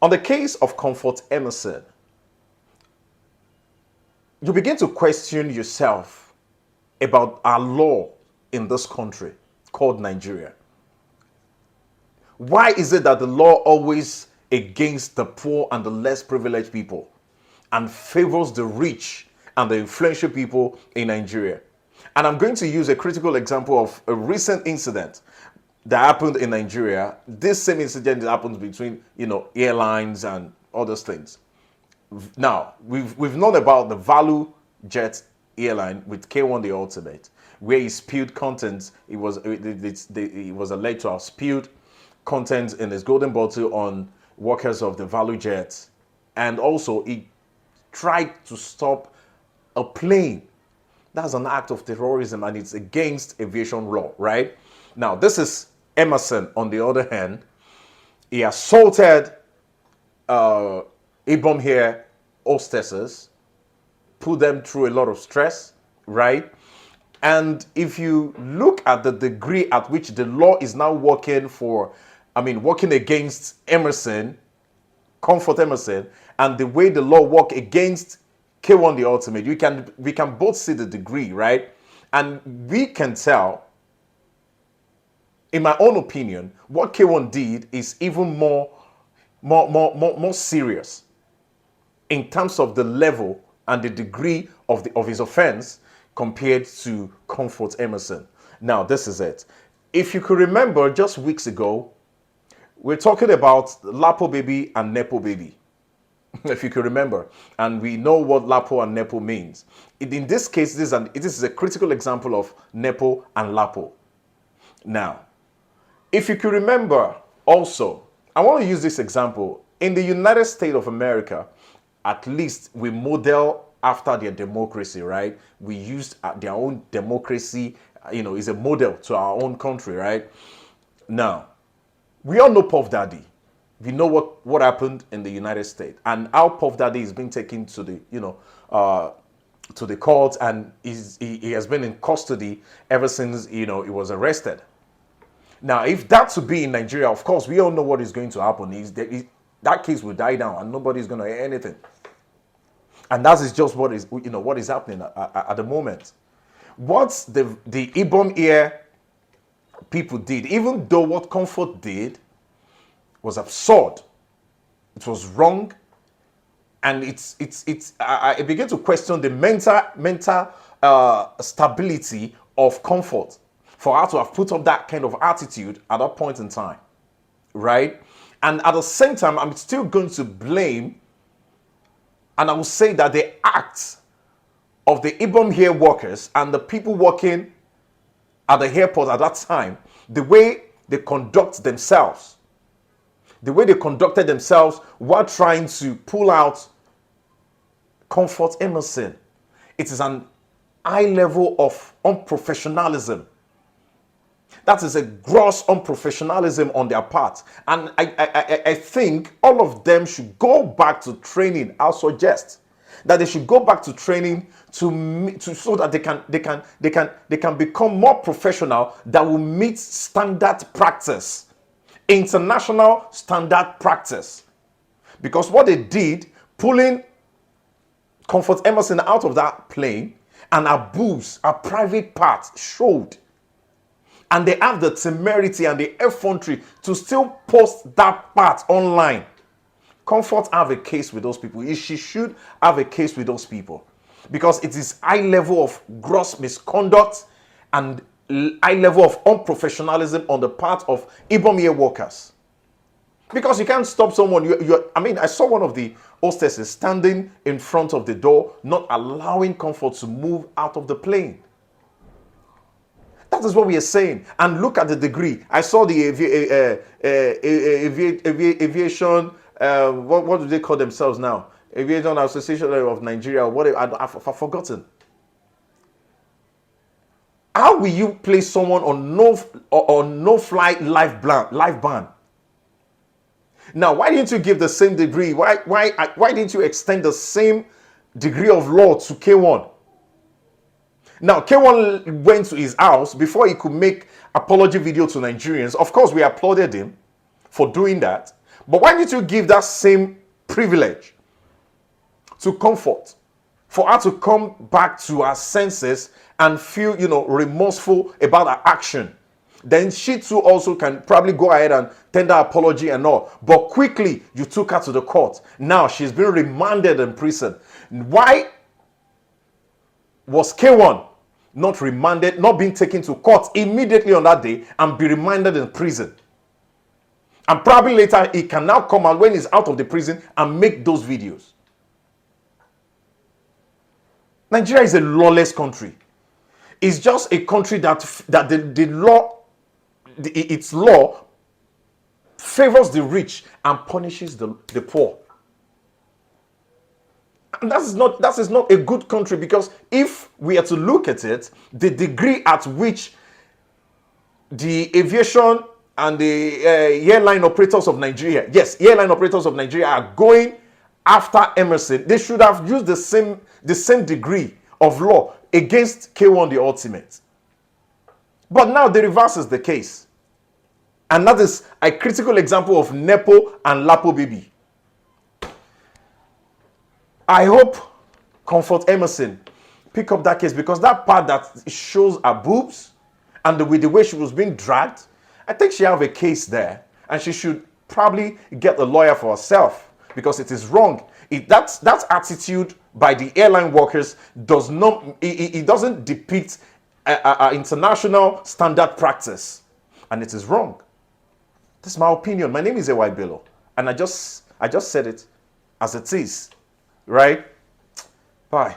On the case of Comfort Emerson, you begin to question yourself about our law in this country called Nigeria. Why is it that the law always against the poor and the less privileged people and favors the rich and the influential people in Nigeria? And I'm going to use a critical example of a recent incident that happened in Nigeria. This same incident happens between, airlines and other things. Now, we've known about the Value Jet airline with K1 the Ultimate, where he spilled contents. It was alleged to have spilled contents in his golden bottle on workers of the Value Jet, and also he tried to stop a plane. That's an act of terrorism, and it's against aviation law, right? Now, this is Emmanson. On the other hand, he assaulted Ibom here hostesses, put them through a lot of stress, right? And if you look at the degree at which the law is now working against Emmanson, Comfort Emerson, and the way the law work against K1 the Ultimate, we can both see the degree, right? And we can tell, in my own opinion, what K1 did is even more serious in terms of the level and the degree of his offense compared to Comfort Emerson. Now, this is it. If you could remember, just weeks ago, we're talking about Lapo baby and Nepo baby. If you could remember, and we know what Lapo and Nepo means. In this case, this is a critical example of Nepo and Lapo. Now, if you could remember also, I want to use this example. In the United States of America, at least we model after their democracy, right? We used their own democracy, is a model to our own country, right? Now, we all know Puff Daddy. We know what happened in the United States and how Puff Daddy is being taken to the, to the court, and he has been in custody ever since, he was arrested. Now, if that to be in Nigeria, of course, we all know what is going to happen. That case will die down and nobody's going to hear anything. And that is just what is happening at the moment. What the Ibom here people did, even though what Comfort did was absurd, it was wrong, and I begin to question the mental stability of Comfort for her to have put up that kind of attitude at that point in time, right? And at the same time, I'm still going to blame, and I will say that the acts of the Ibom here workers and the people working at the airport at that time, the way they conducted themselves while trying to pull out Comfort Emerson, it is an high level of unprofessionalism. That is a gross unprofessionalism on their part. And I think all of them should go back to training. I'll suggest that they should go back to training so that they can become more professional, that will meet standard practice, international standard practice. Because what they did, pulling Comfort Emerson out of that plane and her boobs, her private parts showed. And they have the temerity and the effrontery to still post that part online. Comfort have a case with those people. She should have a case with those people. Because it is high level of gross misconduct and high level of unprofessionalism on the part of Ibom workers. Because you can't stop someone. I saw one of the hostesses standing in front of the door, not allowing Comfort to move out of the plane. That is what we are saying. And look at the degree. I saw the aviation, what do they call themselves now? Aviation Association of Nigeria, whatever. I've forgotten. How will you place someone on no flight life ban? Now, why didn't you give the same degree? Why didn't you extend the same degree of law to K1? Now, K1 went to his house before he could make apology video to Nigerians. Of course, we applauded him for doing that. But why did you give that same privilege to Comfort for her to come back to her senses and feel, remorseful about her action? Then she too also can probably go ahead and tender apology and all. But quickly, you took her to the court. Now she's been remanded in prison. Why was K1 not remanded, not being taken to court immediately on that day and be remanded in prison? And probably later, he can now come out when he's out of the prison and make those videos. Nigeria is a lawless country. It's just a country that the law, its law favors the rich and punishes the poor. And that is not a good country, because if we are to look at it, the degree at which the aviation and the airline operators of Nigeria, airline operators of Nigeria are going after Emmanson, they should have used the same degree of law against K1 the Ultimate. But now the reverse is the case. And that is a critical example of Nepo and Lapo baby. I hope Comfort Emmanson pick up that case, because that part that shows her boobs and with the way she was being dragged, I think she have a case there, and she should probably get a lawyer for herself, because it is wrong. That attitude by the airline workers does not, it doesn't depict a international standard practice, and it is wrong. This is my opinion. My name is A.Y. Bello, and I just said it as it is, right? Bye.